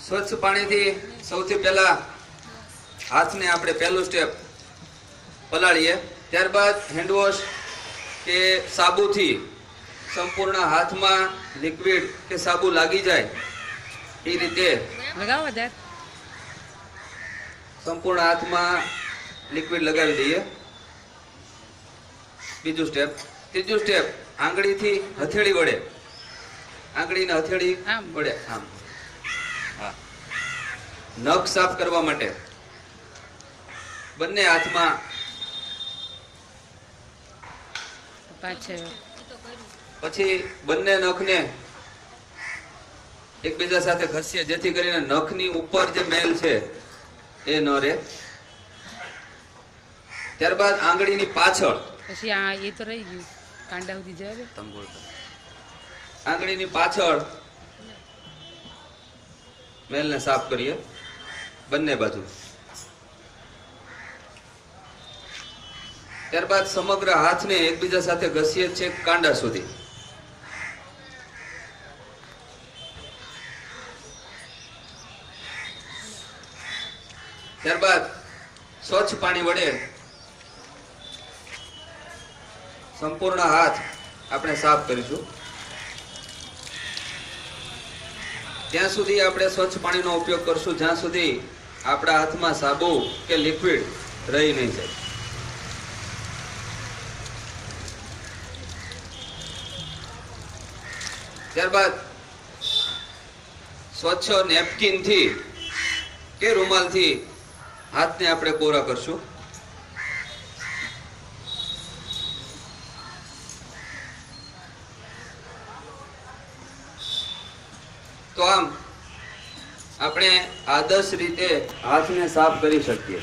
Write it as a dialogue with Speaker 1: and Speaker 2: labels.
Speaker 1: સ્વચ્છ પાણીથી સૌથી પહેલા હાથને આપણે પહેલું સ્ટેપ પલાળીએ, ત્યારબાદ હેન્ડવોશ કે સાબુથી સંપૂર્ણ હાથમાં લિક્વિડ કે સાબુ લાગી જાય એ રીતે સંપૂર્ણ હાથમાં લિક્વિડ લગાવી દઈએ. બીજું સ્ટેપ. ત્રીજું સ્ટેપ, આંગળીથી હથેળી વડે, આંગળીને હથેળી વડે આમ નખ સાફ કરવા માટે બંને હાથમાં પછી બંને નખને એકબીજા સાથે ઘસીએ, જેથી કરીને નખની ઉપર જે મેલ છે એ ન રહે. ત્યારબાદ આંગળીની પાછળ,
Speaker 2: પછી આ એ તો રહી ગયું કાંડા સુધી જાય,
Speaker 1: આંગળીની પાછળ મેલને સાફ કરીએ બંને બાજુ. ત્યારબાદ સમગ્ર હાથને એકબીજા સાથે ઘસીએ છે કાંડા સુધી. ત્યારબાદ સ્વચ્છ પાણી વડે સંપૂર્ણ હાથ આપણે સાફ કરીશું. ત્યાં સુધી આપણે સ્વચ્છ પાણીનો ઉપયોગ કરશું જ્યાં સુધી આપણા હાથમાં સાબુ કે લિક્વિડ રહી નહીં જાય. ત્યારબાદ સ્વચ્છ નેપકિનથી કે રૂમાલથી હાથને આપણે કોરા કરશું. તો આમ આપણે આદર્શ રીતે હાથને સાફ કરી શકીએ.